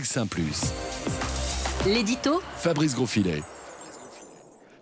BX1 ⁇ L'édito Fabrice Grosfilet.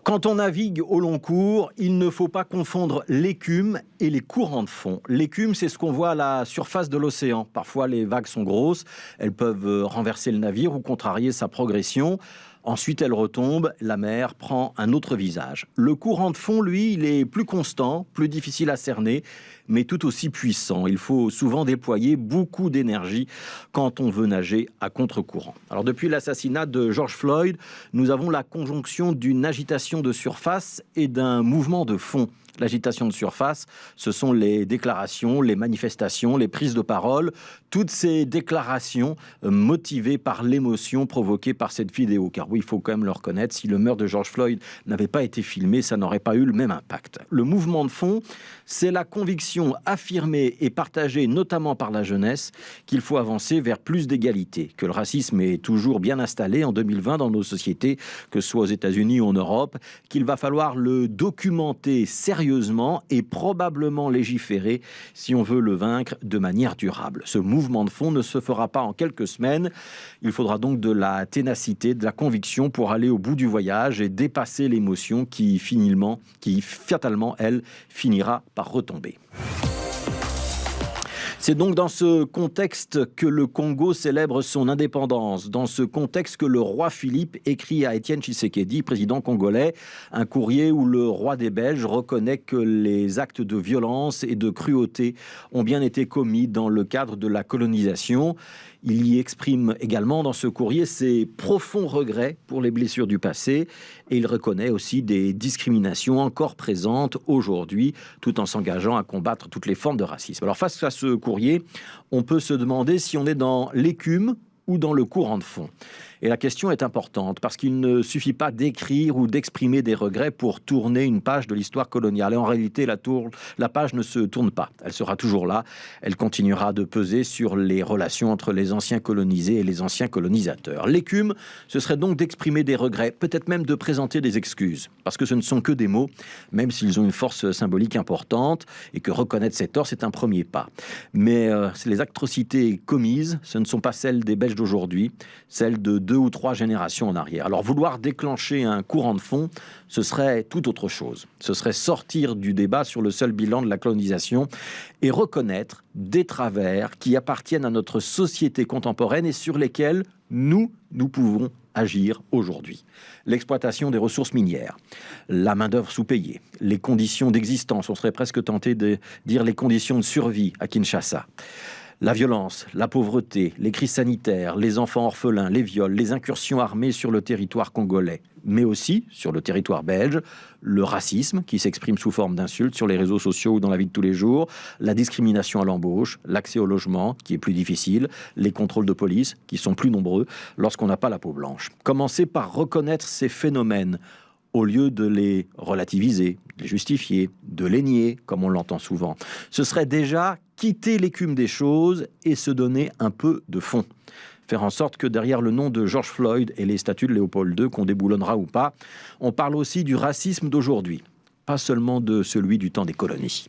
Quand on navigue au long cours, il ne faut pas confondre l'écume et les courants de fond. L'écume, c'est ce qu'on voit à la surface de l'océan. Parfois, les vagues sont grosses, elles peuvent renverser le navire ou contrarier sa progression. Ensuite, elle retombe, la mer prend un autre visage. Le courant de fond, lui, il est plus constant, plus difficile à cerner, mais tout aussi puissant. Il faut souvent déployer beaucoup d'énergie quand on veut nager à contre-courant. Alors, depuis l'assassinat de George Floyd, nous avons la conjonction d'une agitation de surface et d'un mouvement de fond. L'agitation de surface, ce sont les déclarations, les manifestations, les prises de parole, toutes ces déclarations motivées par l'émotion provoquée par cette vidéo. Car oui, il faut quand même le reconnaître, si le meurtre de George Floyd n'avait pas été filmé, ça n'aurait pas eu le même impact. Le mouvement de fond, c'est la conviction affirmée et partagée notamment par la jeunesse qu'il faut avancer vers plus d'égalité, que le racisme est toujours bien installé en 2020 dans nos sociétés, que ce soit aux États-Unis ou en Europe, qu'il va falloir le documenter sérieusement et probablement légiférer si on veut le vaincre de manière durable. Ce mouvement de fond ne se fera pas en quelques semaines. Il faudra donc de la ténacité, de la conviction pour aller au bout du voyage et dépasser l'émotion qui fatalement, elle, finira par retomber. C'est donc dans ce contexte que le Congo célèbre son indépendance, dans ce contexte que le roi Philippe écrit à Étienne Tshisekedi, président congolais, un courrier où le roi des Belges reconnaît que les actes de violence et de cruauté ont bien été commis dans le cadre de la colonisation. Il y exprime également dans ce courrier ses profonds regrets pour les blessures du passé et il reconnaît aussi des discriminations encore présentes aujourd'hui tout en s'engageant à combattre toutes les formes de racisme. Alors face à ce courrier, on peut se demander si on est dans l'écume ou dans le courant de fond. Et la question est importante parce qu'il ne suffit pas d'écrire ou d'exprimer des regrets pour tourner une page de l'histoire coloniale. Et en réalité, la page ne se tourne pas. Elle sera toujours là. Elle continuera de peser sur les relations entre les anciens colonisés et les anciens colonisateurs. L'écume, ce serait donc d'exprimer des regrets, peut-être même de présenter des excuses. Parce que ce ne sont que des mots, même s'ils ont une force symbolique importante et que reconnaître ses torts, c'est un premier pas. Mais les atrocités commises, ce ne sont pas celles des Belges d'aujourd'hui, celles de 2 ou 3 générations en arrière. Alors vouloir déclencher un courant de fond, ce serait tout autre chose. Ce serait sortir du débat sur le seul bilan de la colonisation et reconnaître des travers qui appartiennent à notre société contemporaine et sur lesquels nous pouvons agir aujourd'hui. L'exploitation des ressources minières, la main-d'œuvre sous-payée, les conditions d'existence, on serait presque tenté de dire les conditions de survie à Kinshasa. La violence, la pauvreté, les crises sanitaires, les enfants orphelins, les viols, les incursions armées sur le territoire congolais, mais aussi sur le territoire belge, le racisme qui s'exprime sous forme d'insultes sur les réseaux sociaux ou dans la vie de tous les jours, la discrimination à l'embauche, l'accès au logement qui est plus difficile, les contrôles de police qui sont plus nombreux lorsqu'on n'a pas la peau blanche. Commencez par reconnaître ces phénomènes au lieu de les relativiser, de les justifier, de les nier, comme on l'entend souvent. Ce serait déjà quitter l'écume des choses et se donner un peu de fond. Faire en sorte que derrière le nom de George Floyd et les statues de Léopold II, qu'on déboulonnera ou pas, on parle aussi du racisme d'aujourd'hui, pas seulement de celui du temps des colonies.